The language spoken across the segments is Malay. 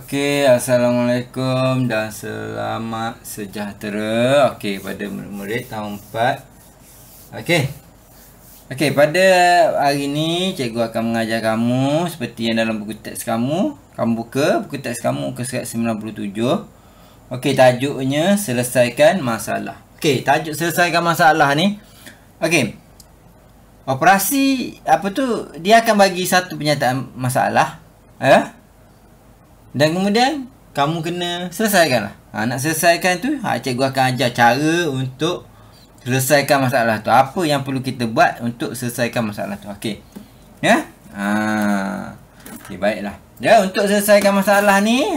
Okey, Assalamualaikum dan selamat sejahtera. Okey, pada murid-murid tahun 4. Okey, pada hari ini cikgu akan mengajar kamu seperti yang dalam buku teks kamu. Kamu buka buku teks kamu muka surat 97. Okey, tajuknya selesaikan masalah. Okey, tajuk selesaikan masalah ni. Okey. Operasi apa tu, dia akan bagi satu pernyataan masalah, dan kemudian kamu kena selesaikan lah. Nak selesaikan tu, cikgu akan ajar cara untuk selesaikan masalah tu. Apa yang perlu kita buat untuk selesaikan masalah tu. Okey. Okey, baiklah. Untuk selesaikan masalah ni,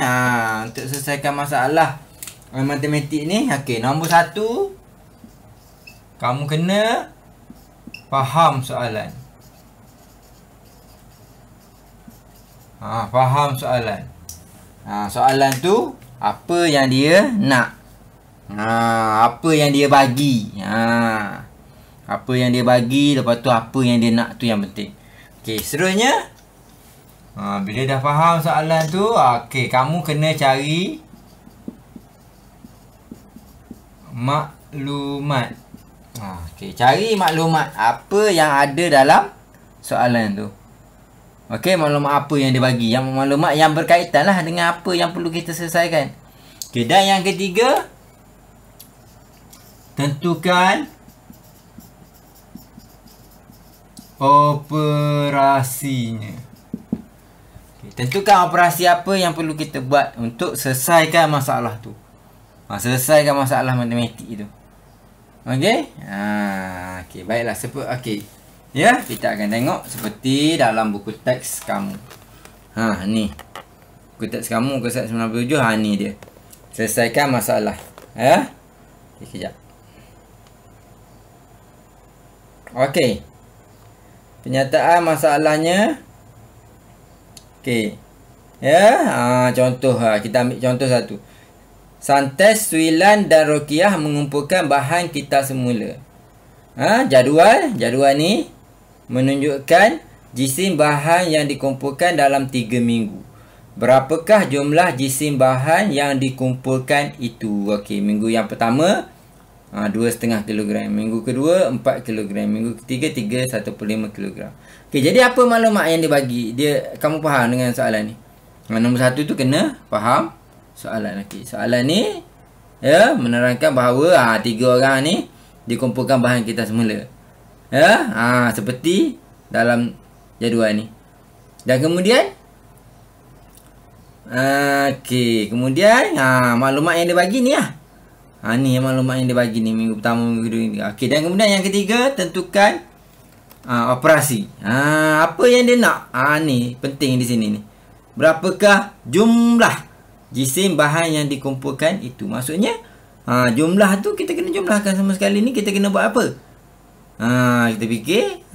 untuk selesaikan masalah matematik ni, okey, nombor 1, kamu kena faham soalan. Faham soalan. Soalan tu apa yang dia nak. Apa yang dia bagi. Apa yang dia bagi, lepas tu apa yang dia nak, tu yang penting. Okey, seterusnya, bila dah faham soalan tu, okey, kamu kena cari maklumat. Okey, cari maklumat apa yang ada dalam soalan tu. Okey, maklumat apa yang dia bagi. Yang maklumat yang berkaitan lah dengan apa yang perlu kita selesaikan. Okey, dan yang ketiga, tentukan operasinya. Okey, tentukan operasi apa yang perlu kita buat untuk selesaikan masalah tu. Selesaikan masalah matematik tu. Okey. Okey, baiklah. Okey. Ya, kita akan tengok seperti dalam buku teks kamu. Ni. Buku teks kamu muka surat 97. Ni dia. Selesaikan masalah. Okey, kejap. Okey. Pernyataan masalahnya. Okey. Contoh. Kita ambil contoh satu. Santes, Suilan dan Rokiah mengumpulkan bahan kita semula. Jadual ni menunjukkan jisim bahan yang dikumpulkan dalam 3 minggu. Berapakah jumlah jisim bahan yang dikumpulkan itu? Okey, minggu yang pertama 2,5 kg, minggu kedua 4 kg, minggu ketiga 1,5 kg. Okey, jadi apa maklumat yang dia bagi? Kamu faham dengan soalan ni? Nombor 1 tu kena faham soalan. Okey, soalan ni menerangkan bahawa 3 orang ni dikumpulkan bahan kita semula. Seperti dalam jadual ni. Dan kemudian kemudian maklumat yang dia bagi ni ni maklumat yang dia bagi ni, minggu pertama, minggu kedua ni. Okey, dan kemudian yang ketiga, tentukan operasi. Apa yang dia nak? Ni penting di sini ni. Berapakah jumlah jisim bahan yang dikumpulkan itu? Maksudnya jumlah tu kita kena jumlahkan sama sekali ni. Kita kena buat apa? Kita fikir,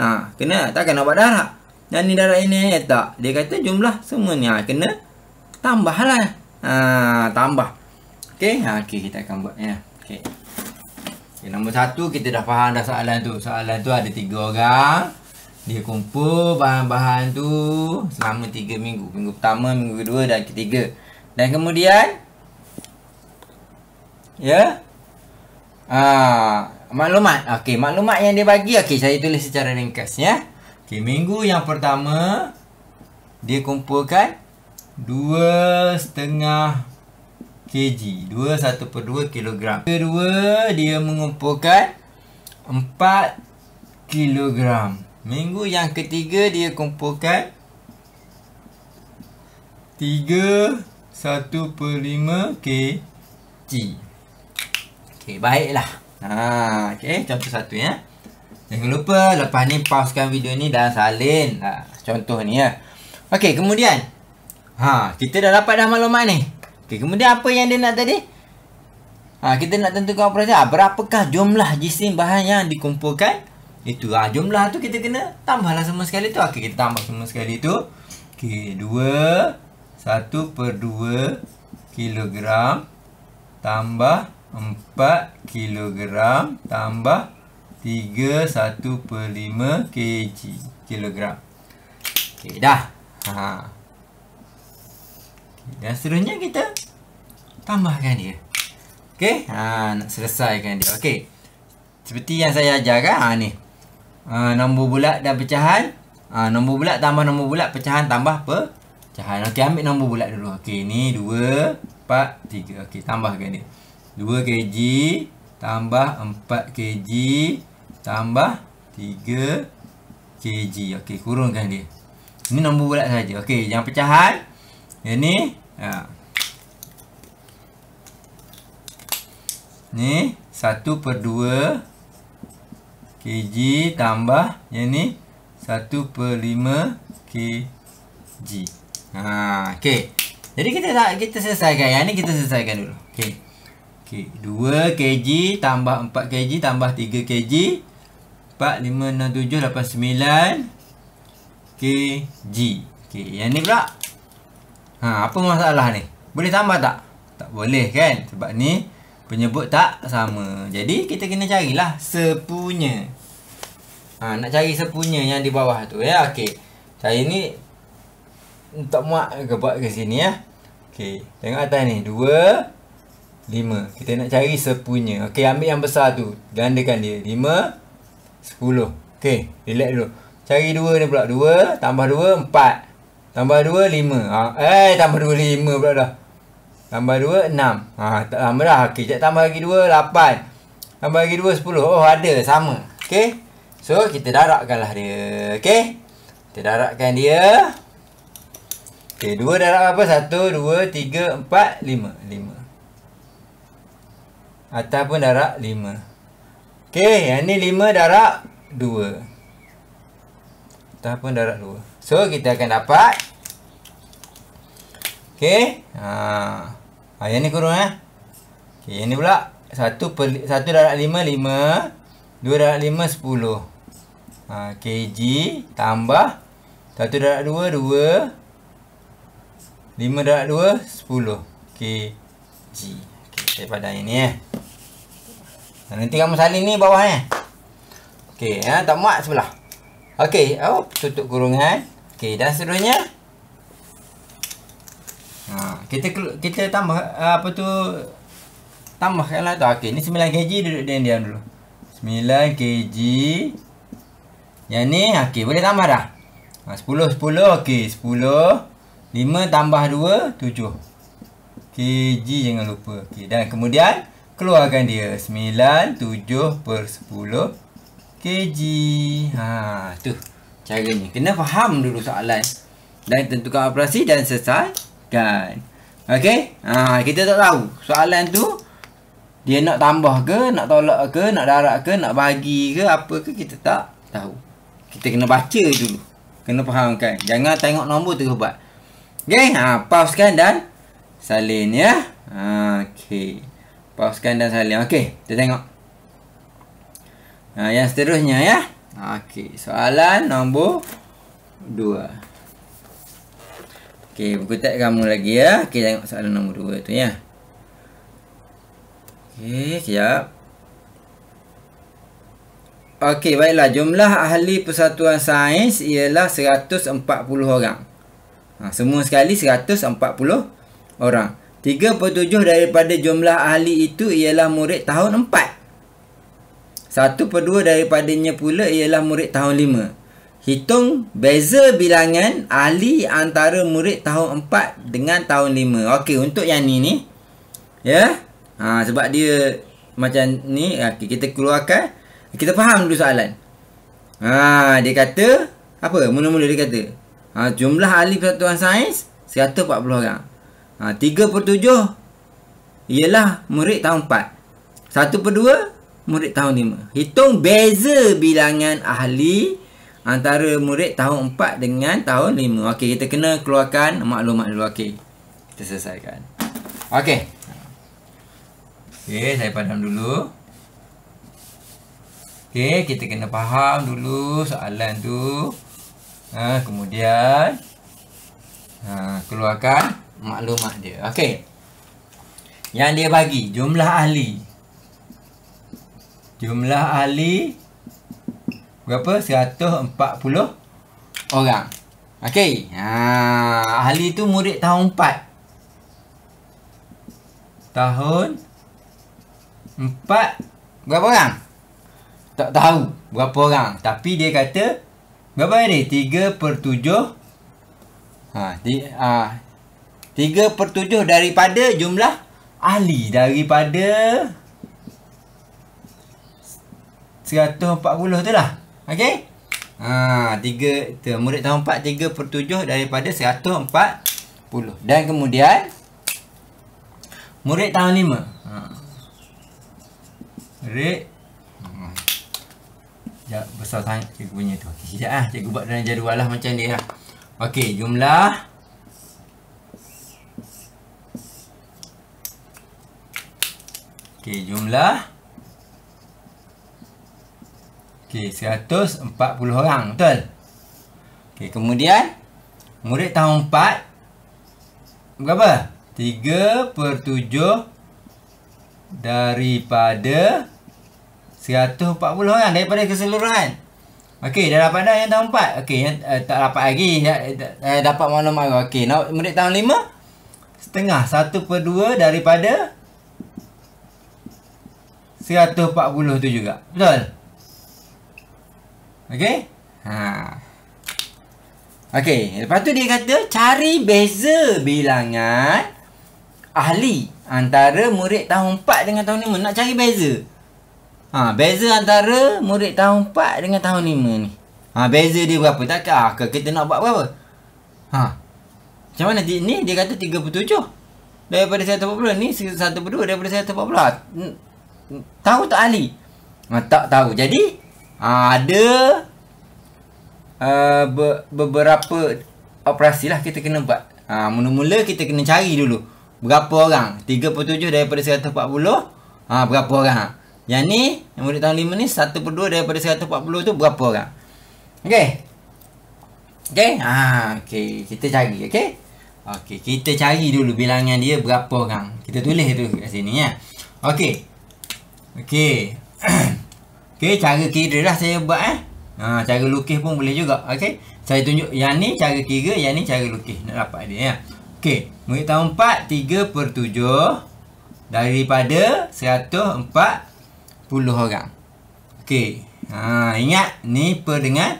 takkan nak buat darab. Dan ni darab ini tak. Dia kata jumlah semua ni kena tambah lah. Tambah. Okey, kita akan buat Okey, nombor 1 kita dah faham dah soalan tu. Soalan tu ada 3 orang. Dia kumpul bahan-bahan tu selama 3 minggu. Minggu pertama, minggu kedua dan ketiga. Dan kemudian maklumat. Okey, maklumat yang dia bagi, saya tulis secara ringkas Okey, minggu yang pertama dia kumpulkan 2,5 kg, 1/2 kg. Kedua dia mengumpulkan 4 kg. Minggu yang ketiga dia kumpulkan 1/5 kg. Okey, baiklah. Okey, contoh 1 Jangan lupa lepas ni pausekan video ni dan salin contoh ni Okey, kemudian kita dah dapat dah maklumat ni. Okey, kemudian apa yang dia nak tadi? Kita nak tentukan operasi. Berapakah jumlah jisim bahan yang dikumpulkan itu? Jumlah tu kita kena tambahlah semua sekali tu. Okey, kita tambah semua sekali tu. Okey, 1/2 kilogram tambah 4 kilogram tambah 1/5 kilogram. Okey, dah. Dan seterusnya kita tambahkan dia. Okey, nak selesaikan dia. Okey. Seperti yang saya ajarkan, ni. Nombor bulat dan pecahan. Nombor bulat tambah nombor bulat, pecahan tambah pecahan. Okey, ambil nombor bulat dulu. Okey, ni 2, 4, 3. Okey, tambahkan dia. 2 kg tambah 4 kg tambah 3 kg. Okey, kurungkan dia. Ini nombor bulat saja. Okey, yang pecahan. Yang ni, ni 1/2 kg tambah yang ni 1/5 kg. Okey. Jadi kita selesaikan. Yang ni kita selesaikan dulu. Okey. Okey, 2 kg tambah 4 kg tambah 3 kg. 4, 5, 6, 7, 8, 9 kg. Okey, yang ni pula. Apa masalah ni? Boleh tambah tak? Tak boleh kan? Sebab ni penyebut tak sama. Jadi kita kena carilah sepunya. Nak cari sepunya yang di bawah tu ya. Okey. Saya ni tak muat ke buat ke sini ya. Okey, tengok atas ni 2 5. Kita nak cari sepunya. Okey, ambil yang besar tu, gandakan dia 5 10. Okey, relax dulu. Cari 2 ni pula. 2 tambah 2 4. Tambah 2 5. Tambah 2 5 pula dah. Tambah 2 6. Tak lama dah. Okey, jap tambah lagi 2 8. Tambah lagi 2 10. Oh, ada sama. Okey. So, kita daratkanlah dia. Okey. Kita daratkan dia. Okey, 2 darat apa? 1 2 3 4 5. 5. Atas pun darat 5. Okey, yang ni 5 darat 2. Atas pun darat 2. So, kita akan dapat. Okey. Yang ni kurung Okey, yang ni pula 1 darat 5 5. 2 darat 5 10. Kg tambah 1 darat 2 2. 5 darat 2 10 kg. Okey, saya padan ini nanti kamu salin ni bawahnya. Okey, tak muat sebelah. Okey, tutup kurungan. Okey, dan seterusnya kita tambah apa tu, tambahkanlah tu. Okey, ni 9 kg duduk diam dulu. 9 kg. Yang ni okey, boleh tambah dah. 10 10. Okey, 10. 5 tambah 2 7 kg, jangan lupa. Okey, dan kemudian keluarkan dia 9 7/10 kg. Tu caranya. Kena faham dulu soalan dan tentukan operasi dan selesaikan. Okey, kita tak tahu soalan tu dia nak tambah ke, nak tolak ke, nak darat ke, nak bagi ke, apa ke, kita tak tahu. Kita kena baca dulu, kena fahamkan. Jangan tengok nombor terus buat. Okey, pausekan dan salin ya. Okey, pausekan dan salin. Okey, kita tengok yang seterusnya ya. Okey, soalan nombor 2. Okey, buku teks kamu lagi ya. Okey, tengok soalan nombor 2 tu ya. Okey, siap. Okey, baiklah. Jumlah ahli persatuan sains ialah 140 orang. Semua sekali 140 orang. 3/7 daripada jumlah ahli itu ialah murid tahun 4. 1/2 daripadanya pula ialah murid tahun 5. Hitung beza bilangan ahli antara murid tahun 4 dengan tahun 5. Okey, untuk yang ni ya. Sebab dia macam ni. Okay, kita keluarkan. Kita faham dulu soalan. Dia kata apa? Mula-mula dia kata jumlah ahli persatuan sains 140 orang. 3/7 ialah murid tahun 4. 1/2 murid tahun 5. Hitung beza bilangan ahli antara murid tahun 4 dengan tahun 5. Okey, kita kena keluarkan maklumat dulu. Okey, kita selesaikan. Okey. Okey, saya padam dulu. Okey, kita kena faham dulu soalan tu. Kemudian keluarkan maklumat dia. Okey. Yang dia bagi jumlah ahli. Jumlah ahli berapa? 140 orang. Okey. Ahli tu murid tahun 4. tahun 4 berapa orang? Tak tahu berapa orang. Tapi dia kata berapa ni? 3/7. 3/7 daripada jumlah ahli. Daripada 140 tu lah. Okey. 3 tu murid tahun 4 3/7 daripada 140. Dan kemudian murid tahun 5. Murid sekejap, besar sangat cikgu punya tu. Sekejap cikgu buat dalam jadual lah macam dia lah. Okey, jumlah jumlah 140 orang, betul? Okey, kemudian murid tahun 4 berapa? 3/7 daripada 140 orang daripada keseluruhan. Okey, dah dapat dah yang tahun 4. Okey, yang tak dapat lagi dapat maklumat baru. Okey, murid tahun 5 setengah 1/2 daripada 140 tu juga. Betul? Okey? Okey, lepas tu dia kata cari beza bilangan ahli antara murid tahun 4 dengan tahun 5. Nak cari beza. Beza antara murid tahun 4 dengan tahun 5 ni. Beza dia berapa? Takkan kita nak buat berapa? Macam mana ni? Dia kata 3/7 daripada 140. Ni 1/2 daripada 140. Tahu tak ahli? Tak tahu. Jadi ada beberapa operasi lah kita kena buat. Mula-mula kita kena cari dulu berapa orang. 3/7 daripada 140. Berapa orang? Yang ni, yang murid tahun 5 ni 1/2 daripada 140 tu berapa orang? Okey. Okey. Okey, kita cari, okey. Okey, kita cari dulu bilangan dia berapa orang. Kita tulis tu kat sini ya. Okey. Okey. Okey, cara kira lah saya buat cara lukis pun boleh juga. Okey. Saya tunjuk yang ni cara kira, yang ni cara lukis nak dapat dia ya. Okey, murid tahun 4 3/7 daripada 140 orang. Okey. Ingat ni per dengan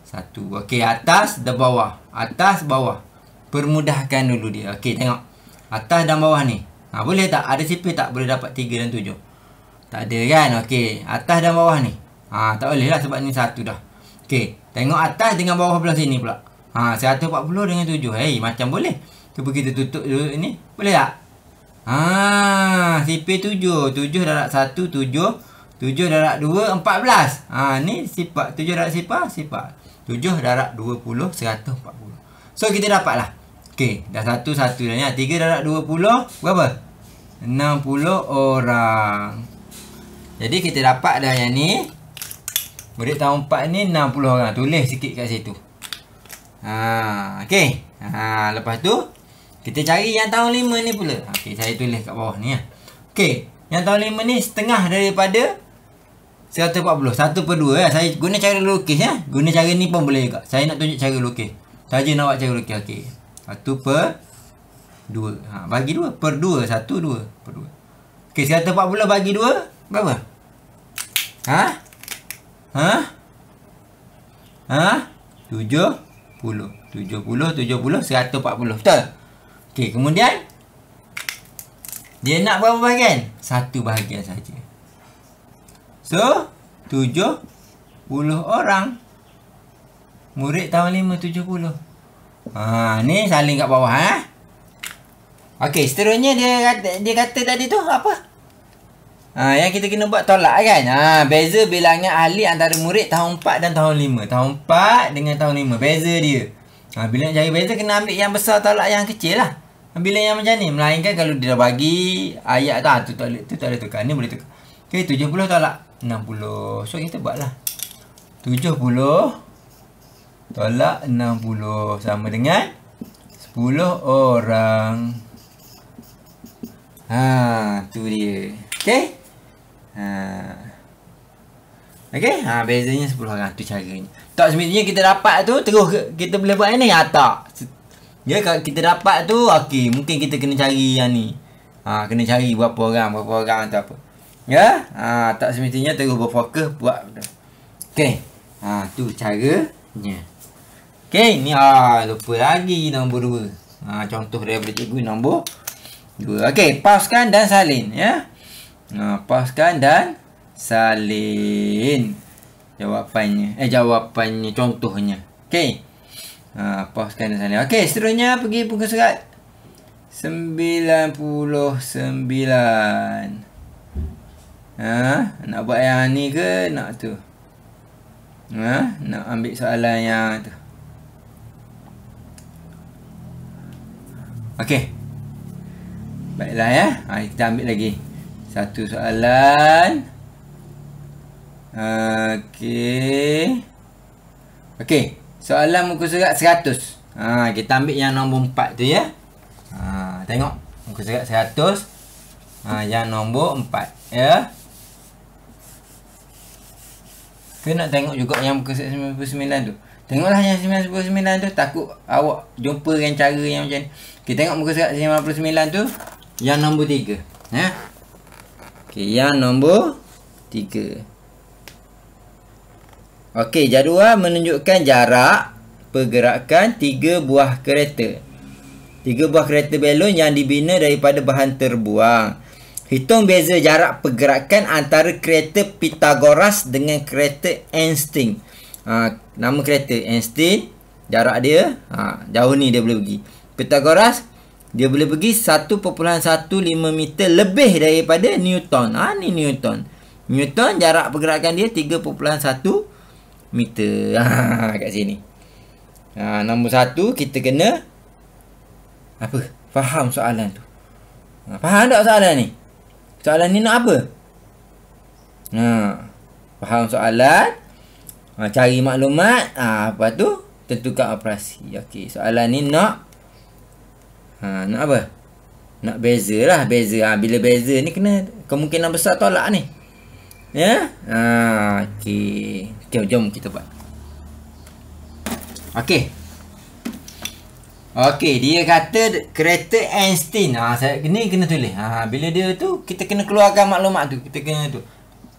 1. Okey, atas dan bawah. Atas bawah. Permudahkan dulu dia. Okey, tengok. Atas dan bawah ni. Boleh tak? Ada sipil tak boleh dapat 3 dan 7? Tak ada kan? Okey, atas dan bawah ni. Tak boleh lah sebab ni 1 dah. Okey, tengok atas dengan bawah belah sini pula. 140 dengan 7. Macam boleh. Cuba kita tutup dulu ni. Boleh tak? Sipil 7. 7 darab 1, 7. 7 darab 2, 14. Ni sifar. 7 darab sifar. 7 darab 20, 140. So, kita dapat lah. Okey, dah 1 dah ni. 3 darab 20, berapa? 60 orang. Jadi, kita dapat dah yang ni. Murid tahun 4 ni 60 orang. Tulis sikit kat situ. Okey. Lepas tu, kita cari yang tahun 5 ni pula. Okey, saya tulis kat bawah ni. Okey, yang tahun 5 ni setengah daripada 140. 1/2 ya. Saya guna cara lukis ya. Guna cara ni pun boleh juga. Saya nak tunjuk cara lukis. Saja nak buat cara lukis. Okey. 1/2. Bagi 2 per 2. 1, 2 per 2. Okey, 140 bagi 2 berapa? 70. 140. Betul? Okey, kemudian dia nak berapa bahagian? 1 bahagian saja. So, 70 orang. Murid tahun 5 70. Ni salin kat bawah Okey, seterusnya dia kata tadi tu apa? Yang kita kena buat tolak kan? Beza bilangan ahli antara murid tahun 4 dan tahun 5. Tahun 4 dengan tahun 5. Beza dia. Bila nak cari beza kena ambil yang besar tolak yang kecil lah. Bila yang macam ni. Melainkan kalau dia dah bagi ayat tu tak boleh tukar. Ni boleh tukar. Okey, 70 tolak 60. So, kita buatlah. 70 tolak 60 sama dengan 10 orang. Tu dia. Okey. Okey. Bezanya 10 orang. Tu caranya. Tak semestinya kita dapat tu terus kita boleh buat ni. Tak. Ya, kalau kita dapat tu okey, mungkin kita kena cari yang ni. Kena cari berapa orang tu apa. Ya. Tak semestinya terus berfokus buat. Okey. Tu caranya. Okey, ni lupa lagi nombor 2. Contoh daripada cikgu nombor 2. Okey, pauskan dan salin ya. Pauskan dan salin jawapannya contohnya. Okey. Pauskan dan salin. Okey, seterusnya pergi muka surat 99. Nak buat yang ni ke nak tu? Nak ambil soalan yang tu. Okey. Baiklah ya. Kita ambil lagi satu soalan. Okey. Soalan muka surat 100. Kita ambil yang nombor 4 tu ya. Tengok muka surat 100. Yang nombor 4 ya. Kita nak tengok juga yang muka surat 99 tu. Tengoklah yang 99 tu. Takut awak jumpa dengan cara yang macam ni. Kita tengok muka surat 59 tu. Yang nombor 3 ya. Okey, yang nombor 3. Okey, jadual menunjukkan jarak pergerakan 3 buah kereta. 3 buah kereta belon yang dibina daripada bahan terbuang. Hitung beza jarak pergerakan antara kereta Pythagoras dengan kereta Einstein. Nama kereta Einstein, jarak dia jauh ni dia boleh pergi. Pythagoras dia boleh pergi 1.15 meter lebih daripada Newton. Ni Newton. Newton jarak pergerakan dia 3.1 meter. Kat sini. Nombor 1 kita kena apa? Faham soalan tu. Faham tak soalan ni? Soalan ni nak apa? Faham soalan. Cari maklumat. Apa tu? Tentukan operasi. Okey, soalan ni nak nak apa? Nak beza lah. Beza. Bila beza ni kena kemungkinan besar tolak ni. Ya? Okey. Jom kita buat. Okey. Okey, dia kata kereta Einstein. Saya ni kena tulis. Bila dia tu kita kena keluarkan maklumat tu. Kita kena tu.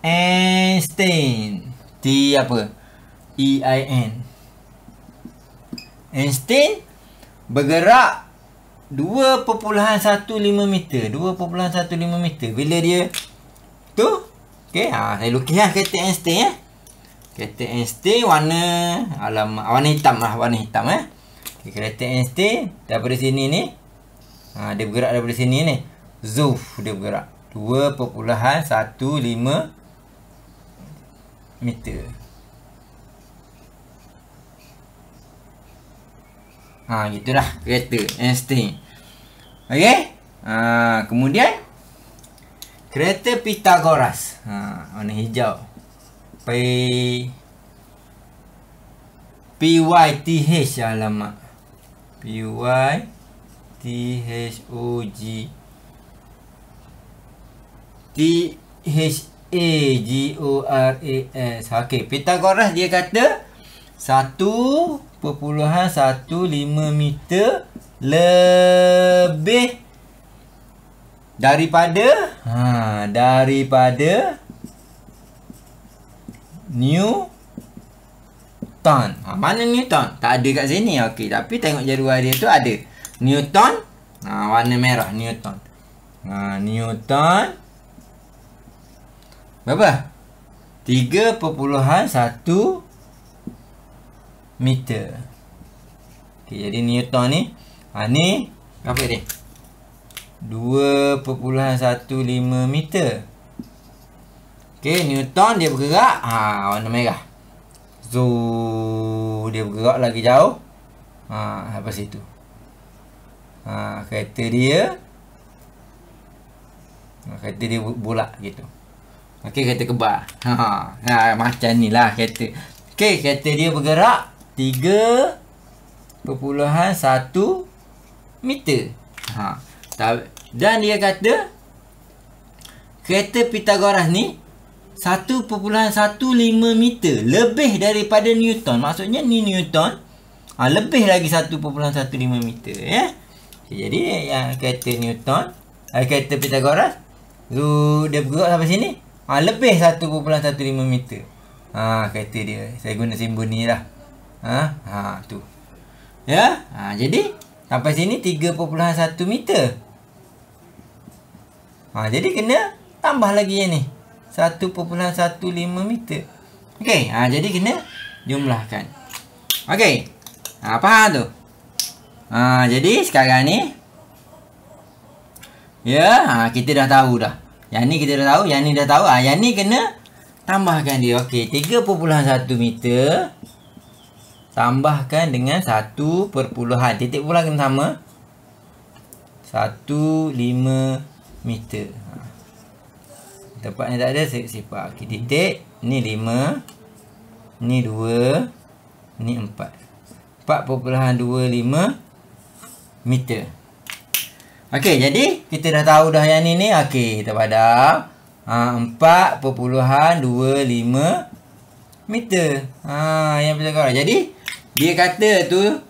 Einstein. T apa? E-I-N. Einstein bergerak 2.15 meter. 2.15 meter. Bila dia tu. Okey, saya lukislah kereta Einstein ya. Kereta Einstein warna hitam lah, warna hitam ya. Okay, kereta Einstein daripada sini ni. Dia bergerak daripada sini ni. Zuf, dia bergerak 2.15 meter. Gitulah kereta Einstein. Okey. Kemudian kereta Pythagoras. Warna hijau. PYTH alamak. PYTHOGTHAGORAS. Okey, Pythagoras dia kata 1.15 meter lebih daripada Newton. Mana Newton? Tak ada kat sini. Okey, tapi tengok jadual dia tu ada Newton. Warna merah Newton. Newton berapa? 3.1 meter. Okey, jadi Newton ni ni apa dia? 2.15 meter. Okey, Newton dia bergerak warna merah. Dia bergerak lagi jauh. Apa situ? Kereta dia bulat gitu. Okey, kereta kebal. Macam ni lah kereta. Okey, kereta dia bergerak 3.1 meter. Dan dia kata kereta Pythagoras ni 1.15 meter lebih daripada Newton. Maksudnya ni Newton lebih lagi 1.15 meter ya. Jadi yang kereta Newton Kata Pythagoras, dia bergerak sampai sini. Lebih 1.15 meter. Kata dia. Saya guna simbol ni lah. Tu. Ya. Jadi sampai sini 3.1 meter. Jadi kena tambah lagi yang ni. 1.15 meter. Okey. Jadi kena jumlahkan. Okey. Faham tu? Jadi sekarang ni, ya, kita dah tahu dah. Yang ni kita dah tahu, yang ni dah tahu. Yang ni kena tambahkan dia. Okey, 3.1 meter tambahkan dengan 1 perpuluhan. Titik pula kena sama. 15 meter. Tempat ni tak ada, sifar. Okey, titik. Ni 5. Ni 2. Ni 4. 4.25 meter. Okey, jadi kita dah tahu dah yang ni. Okey, kita padam. 4.25 meter. Yang Pythagoras. Jadi dia kata tu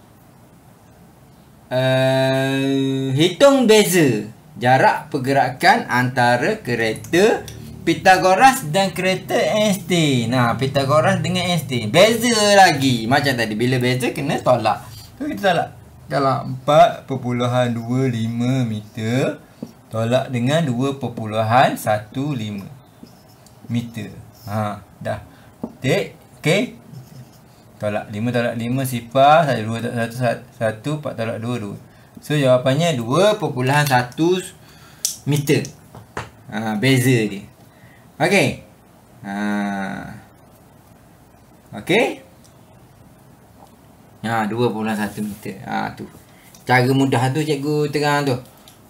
hitung beza jarak pergerakan antara kereta Pythagoras dan kereta Einstein. Pythagoras dengan Einstein. Beza lagi. Macam tadi, bila beza kena tolak. Kita tolak. Kalau 4.25 meter tolak dengan 2.15 meter. Dah. Tik. Okey. Tolak 5 tolak 5 sifar. 1 2 1 4 tolak 2 2. So jawapannya 2.1 meter. Beza dia. Okey. Okey. 2.1 meter. Tu. Cara mudah tu cikgu terang tu.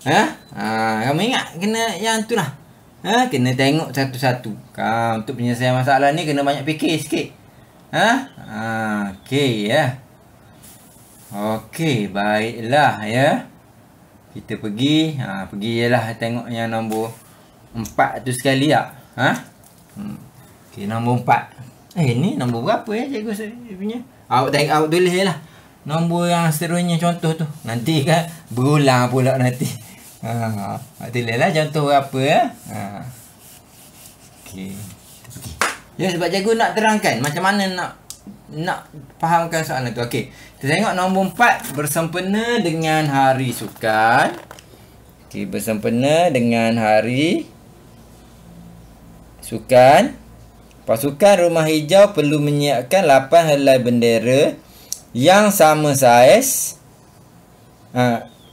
Kamu ingat kena yang tu lah. Kena tengok satu-satu. Untuk penyelesaian masalah ni kena banyak fikir sikit. Okey ya. Okey, baiklah ya. Kita pergi. Pergi je lah tengok yang nombor 4 tu sekali tak. Okey, nombor 4. Ni nombor berapa ya cikgu punya? Awak tengok, awak tulis je lah nombor yang seterusnya, contoh tu. Nanti kan berulang pula nanti. Awak tulis lah contoh berapa ya. Okey, kita pergi. Ya, sebab cikgu nak terangkan macam mana nak fahamkan soalan tu. Okey, kita tengok nombor 4. Bersempena dengan hari sukan. Okey, bersempena dengan hari sukan, pasukan Rumah Hijau perlu menyiapkan 8 helai bendera yang sama saiz.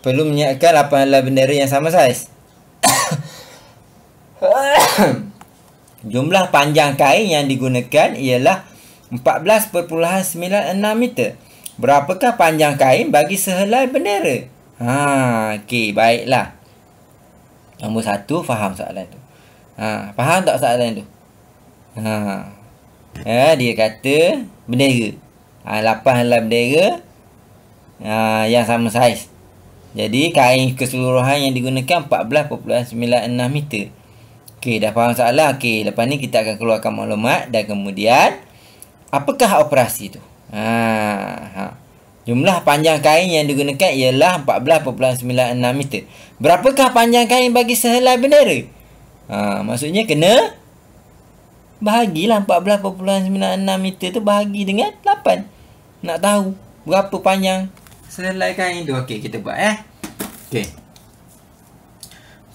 Perlu menyiapkan 8 helai bendera yang sama saiz. Jumlah panjang kain yang digunakan ialah 14.96 meter. Berapakah panjang kain bagi sehelai bendera? Okey, baiklah. Nombor 1 faham soalan tu. Faham tak soalan tu? Dia kata bendera. 8 helai bendera yang sama saiz. Jadi kain keseluruhan yang digunakan 14.96 meter. Okey, dah faham soalan. Okey, lepas ni kita akan keluarkan maklumat dan kemudian apakah operasi tu? Jumlah panjang kain yang digunakan ialah 14.96 meter. Berapakah panjang kain bagi sehelai bendera? Maksudnya kena bahagilah 14.96 meter tu bahagi dengan 8. Nak tahu berapa panjang sehelai kain tu. Okey, kita buat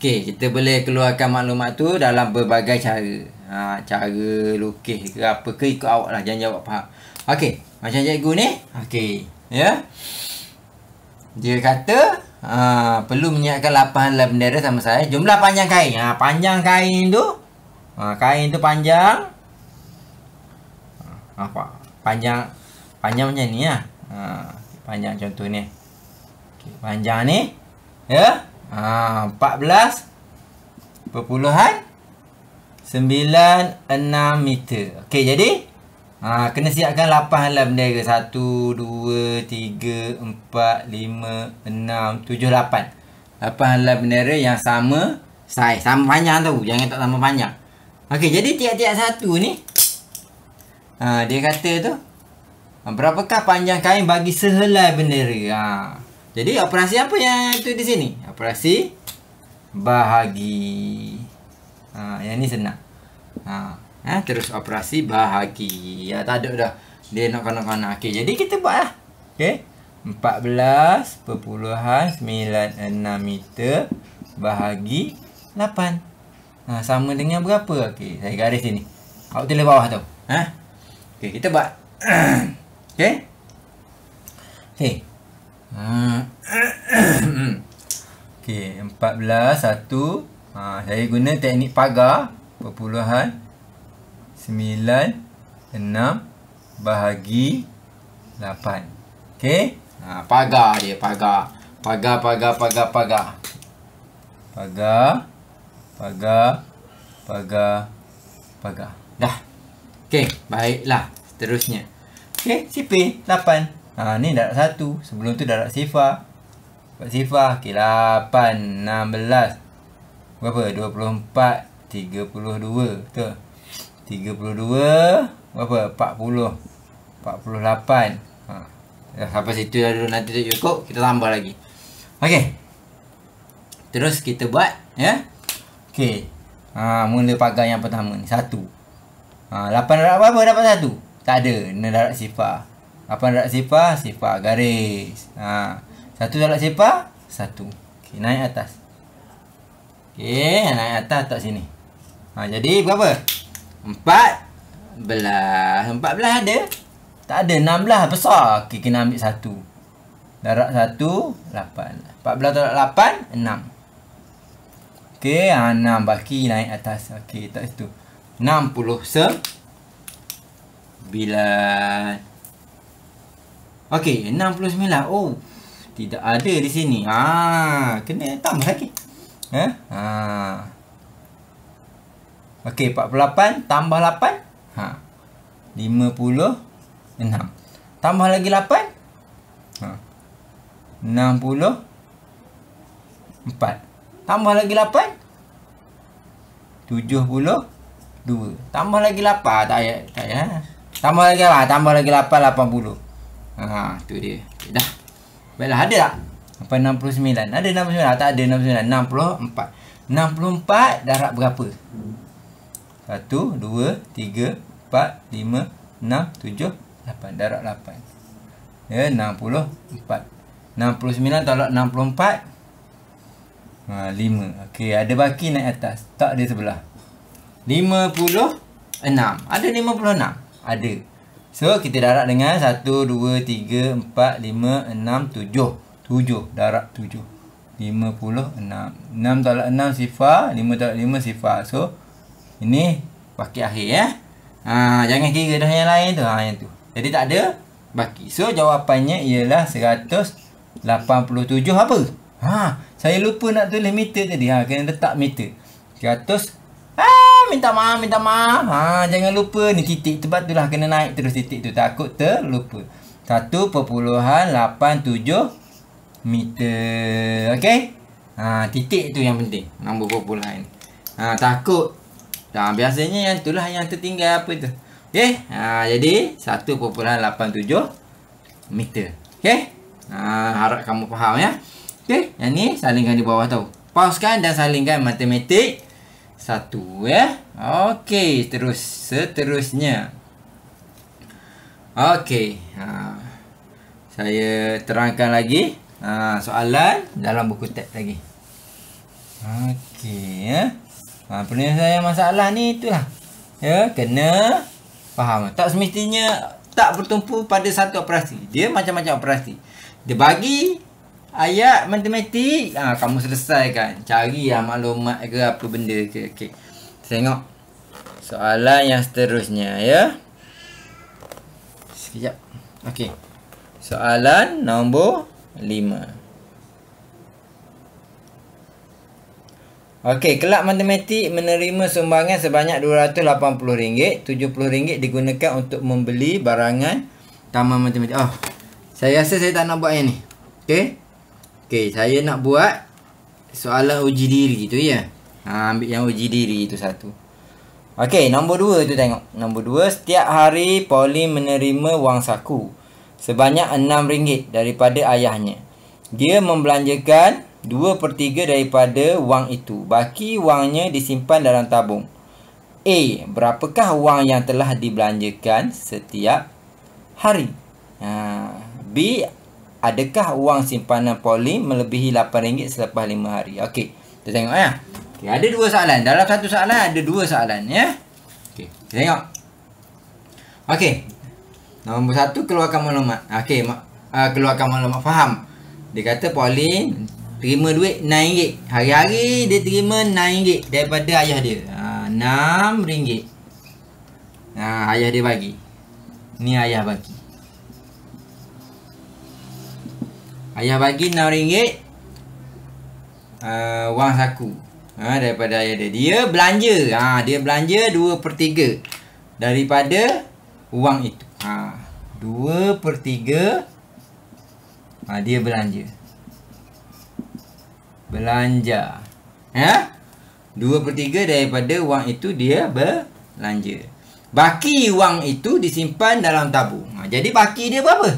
Okey, kita boleh keluarkan maklumat tu dalam berbagai cara. Cara lukis ke apa ke, ikut awak lah. Jangan jawab faham. Okey, macam cikgu ni. Okey, ya. Dia kata perlu menyiapkan 8 helai bendera sama saiz. Jumlah panjang kain. Panjang kain tu. Kain tu panjang. Panjang macam ni lah. Panjang contoh ni. Okay, panjang ni. Ya. 14.96 meter. Okey, jadi kena siapkan 8 helai bendera. 1, 2, 3, 4, 5, 6, 7, 8. 8 helai bendera yang sama saiz. Sama panjang tu. Jangan tak sama panjang. Okey, jadi tiap-tiap satu ni dia kata tu berapakah panjang kain bagi sehelai bendera. Jadi operasi apa yang itu di sini? Operasi bahagi. Yang ni senang. Terus operasi bahagi. Tak ada dah. Dia nak kanak-kanak. Okey, jadi kita buat lah. Okey. 14.96 meter bahagi 8. Sama dengan berapa? Okey, saya garis sini. Awak tulis bawah tu. Okey, kita buat. Okey. Okey. Okey, 14 1. Saya guna teknik pagar. 96 bahagi 8. Okey. Pagar dia, pagar. Pagar. Dah. Okey, baiklah. Seterusnya. Okey, sipir 8. Ni darab 1. Sebelum tu darab sifar. Sifar. Okey, 8, 16. Berapa? 24, 32. Betul? 32. Berapa? 40. 48. Sampai situ dah dulu. Nanti tu cukup. Kita tambah lagi. Okey. Terus kita buat. Ya. Okey. Mula pagar yang pertama ni. 1. 8 darab apa? Dapat 1. Tak ada. Ni darab sifar. 8 darab sifar. Sifar. Garis. 1 darab sifar. 1. Okey. Naik atas. Okey. Naik atas. Tak sini. Jadi berapa? 14. 14 ada? Tak ada. 16 besar. Okey. Kena ambil 1. Darab 1. 8. 14 darab 8. 6. Okey. 6. Baki naik atas. Okey. Tak situ. 69. Okey, 69. Oh, tidak ada di sini. Kena tambah lagi. Okey, 48 tambah 8. 56. Tambah lagi 8. 64. Tambah lagi 8. 72. Tambah lagi 8. Tak payah. Tambah lagi apa? Tambah lagi 8, 80. Tu dia. Okay, dah. Baiklah, ada tak? Apa 69? Ada 69? Tak ada 69. 64. 64 darab berapa? 1, 2, 3, 4, 5, 6, 7, 8. Darab 8. Ya, 64. 69 tolak 64. 5. Okey, ada baki naik atas. Tak ada sebelah. 56. Ada 56? Ada. So, kita darab dengan 1, 2, 3, 4, 5, 6, 7. 7. Darab 7. 56. 6 tolak 6 sifar. 5 tolak 5 sifar. So, ini baki akhir ya. Jangan kira dah yang lain tu. Yang tu. Jadi, tak ada baki. So, jawapannya ialah 187 apa? Saya lupa nak tulis meter tadi. Kena letak meter. 100. Minta maaf. Jangan lupa ni titik. Sebab itulah kena naik terus titik tu. Takut terlupa. 1.87 meter. Okey? Titik tu yang penting. Nombor perpuluhan. Takut. Biasanya yang itulah yang tertinggal apa tu. Okey? Jadi 1.87 meter. Okey? Harap kamu faham ya. Okey? Yang ni salingkan di bawah tu. Pauskan dan salingkan matematik 1 ya. Okey, seterusnya. Okey. Saya terangkan lagi soalan dalam buku teks lagi. Okey ya. Penyelesaian masalah ni itulah. Ya, kena faham. Tak semestinya tak bertumpu pada satu operasi. Dia macam-macam operasi. Dia bagi ayat matematik, kamu selesaikan. Cari maklumat ke apa benda ke. Okey. Tengok soalan yang seterusnya ya. Sekejap. Okey. Soalan nombor 5. Okey, kelab matematik menerima sumbangan sebanyak RM280. RM70 digunakan untuk membeli barangan taman matematik. Saya rasa saya tak nak buat yang ni. Okey. Okey, saya nak buat soalan uji diri tu ya. Ambil yang uji diri itu satu. Okey, nombor 2 tu tengok. Nombor 2, setiap hari Pauline menerima wang saku sebanyak RM6 daripada ayahnya. Dia membelanjakan 2/3 daripada wang itu. Baki wangnya disimpan dalam tabung. A. Berapakah wang yang telah dibelanjakan setiap hari? B. Adakah wang simpanan Pauline melebihi RM8 selepas 5 hari? Okey, kita tengok ya. Okay, ada dua soalan. Dalam satu soalan ada dua soalan ya. Okey, kita tengok. Okey. Nombor 1, keluarkan maklumat. Okey, keluarkan maklumat. Faham. Dia kata Pauline terima duit RM9. Hari-hari dia terima RM9 daripada ayah dia. RM6. Ayah dia bagi. Ni ayah bagi. Ayah bagi RM6. Wang saku. Daripada ayah dia. Dia belanja. Dia belanja 2/3 daripada wang itu. 2/3 dia belanja. Belanja. 2/3 daripada wang itu dia belanja. Baki wang itu disimpan dalam tabung. Jadi baki dia berapa?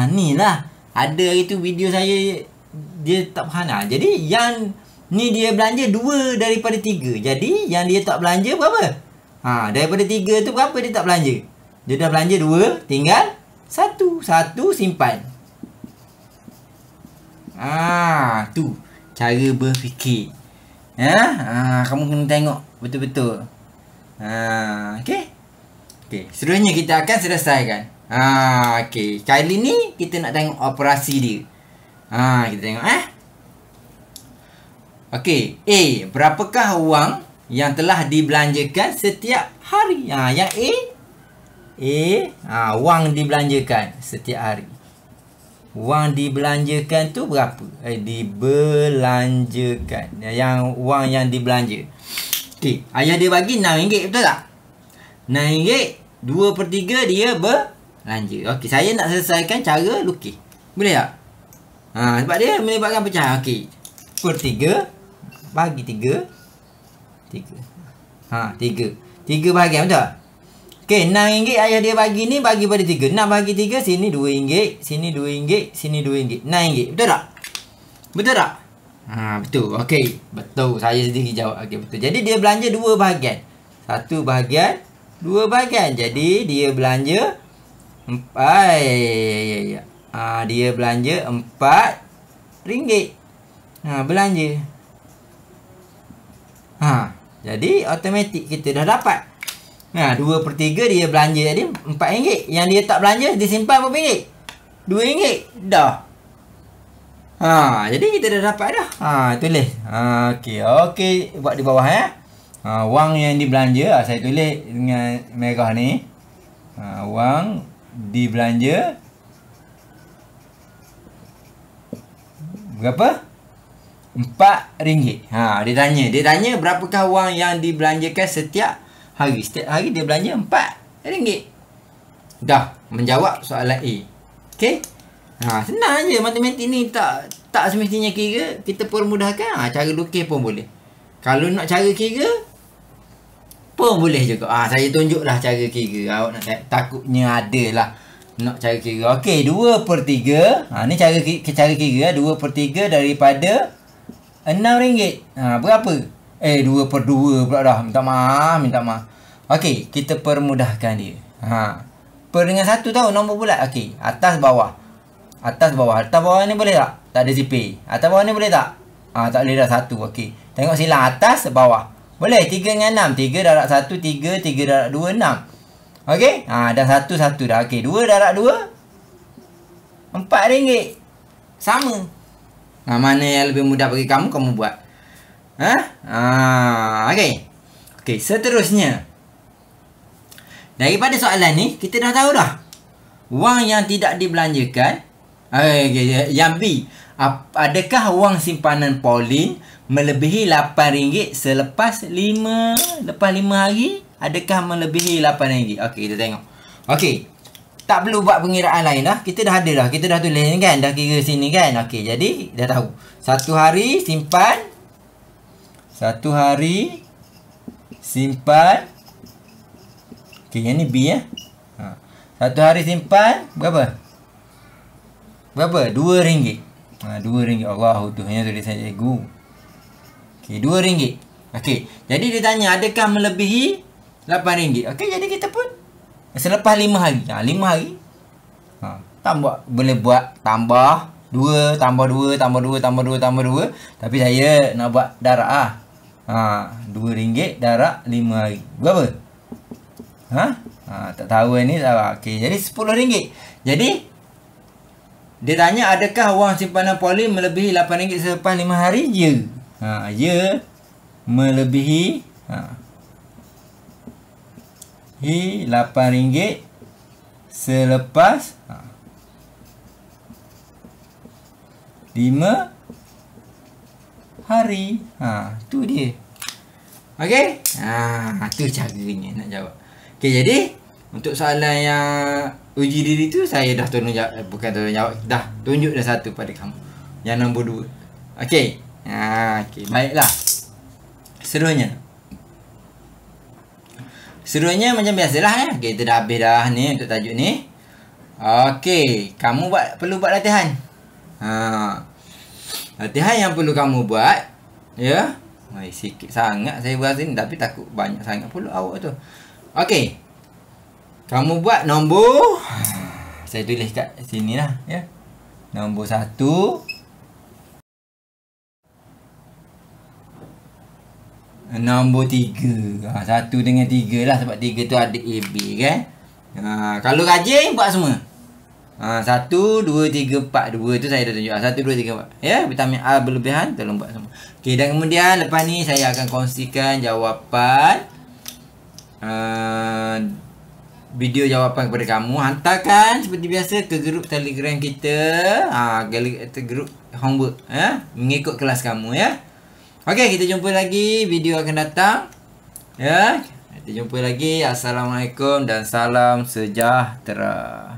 Ni lah. Ada hari tu video saya dia tak faham. Jadi yang ni dia belanja 2 daripada 3. Jadi yang dia tak belanja berapa? Daripada 3 tu berapa dia tak belanja? Dia dah belanja 2, tinggal 1. 1 simpan. Tu cara berfikir. Kamu kena tengok betul-betul. Okey. Seterusnya kita akan selesaikan. Okey. Kali ni kita nak tengok operasi dia. Kita tengok Okey. A. Berapakah wang yang telah dibelanjakan setiap hari? Yang A. Wang dibelanjakan setiap hari. Wang dibelanjakan tu berapa? Dibelanjakan. Yang wang yang dibelanja. Okey, ayah dia bagi RM6, betul tak? RM6, 2/3 dia belanja. Okey, saya nak selesaikan cara lukis. Boleh tak? Sebab dia melibatkan pecahan. Okey. Per 3 bagi 3. 3. 3 bahagian, betul? Okey, RM6 ayah dia bagi ni bagi pada 3. 6 bagi 3, sini RM2, sini RM2, sini RM2. RM6, betul tak? Betul tak? Betul. Okey, betul. Saya sendiri jawab. Okey, betul. Jadi dia belanja 2 bahagian. 1 bahagian, 2 bahagian. Jadi dia belanja dia belanja RM4. Belanja. Jadi automatik kita dah dapat. 2/3 dia belanja jadi RM4. Yang dia tak belanja disimpan berapa ringgit? RM2. Dah. Jadi kita dah dapat dah. Tulis. Okey, buat di bawah ya. Wang yang dibelanja, saya tulis dengan merah ni. Wang dibelanja berapa? RM4. Dia tanya berapakah wang yang dibelanjakan setiap hari. Setiap hari dia belanja RM4. Dah menjawab soalan A. Okey. Senang je matematik ni, tak semestinya kira, kita permudahkan. Cara lukis pun boleh. Kalau nak cara kira pun boleh juga. Saya tunjuklah cara kira. Awak nak takutnya adalah nak cara kira. Okey, 2/3. Ni cara kira 2/3 daripada RM6. Berapa? 2/2 pula dah. Minta maaf. Okey, kita permudahkan dia. Per dengan 1 tahu nombor bulat. Okey, atas bawah. Atas bawah ni boleh tak? Tak ada sipir. Atas bawah ni boleh tak? Tak boleh dah 1. Okey. Tengok silang atas bawah. Boleh 3 dengan 6. 3 darab 1 3, 3 darab 2 6. Okey? Dah 1 dah. Okey, 2 darab 2 RM4. Sama. Mana yang lebih mudah bagi kamu buat. Okey. Okey, seterusnya. Daripada soalan ni kita dah tahu dah. Wang yang tidak dibelanjakan. Yang B. Adakah wang simpanan Pauline melebihi RM8 selepas 5 hari? Adakah melebihi RM8? Okey, kita tengok. Okey. Tak perlu buat pengiraan lain dah. Kita dah ada dah. Kita dah tulis ni kan. Dah kira sini kan. Okey, jadi dah tahu. 1 hari simpan. 1 hari simpan. Okey, yang ni B ya. 1 hari simpan berapa? Berapa? RM2. RM2. Allah, utuhnya tulisan cikgu. Okey, RM2. Okey, jadi dia tanya adakah melebihi RM8? Okey, jadi kita pun selepas 5 hari. 5 hari. Tambah, boleh buat tambah 2, tambah 2, tambah 2, tambah 2, tambah 2. Tapi saya nak buat darab RM2 darab 5 hari. Berapa? Tak tahu ni. Okey, jadi RM10. Jadi dia tanya adakah wang simpanan Pauline melebihi RM8 selepas 5 hari? Ya. Ya melebihi RM8 selepas 5 hari. Tu dia. Okey. Tu caranya nak jawab. Okey, jadi untuk soalan yang uji diri tu saya dah tolong jawab, bukan tolong jawab, dah tunjuk dah satu pada kamu. Yang nombor 2. Okey. Okey, baiklah. Seruannya macam biasalah ya. Kita dah habis dah ni untuk tajuk ni. Okey, kamu perlu buat latihan. Latihan yang perlu kamu buat, ya. Sikit sangat saya buat sini, tapi takut banyak sangat pula awak tu. Okey. Kamu buat nombor, saya tulis kat sini lah ya. Nombor 1, nombor 3. 1 dengan 3 lah, sebab 3 tu ada AB kan. Kalau rajin buat semua. 1, 2, 3, 4. 2 tu saya dah tunjuk. 1, 2, 3, 4. Ya, vitamin A berlebihan tolong buat semua. Okey, dan kemudian lepas ni saya akan kongsikan jawapan video jawapan kepada kamu. Hantarkan seperti biasa ke grup Telegram kita. Grup homework mengikut kelas kamu ya. Okey, kita jumpa lagi video akan datang. Ya. Kita jumpa lagi. Assalamualaikum dan salam sejahtera.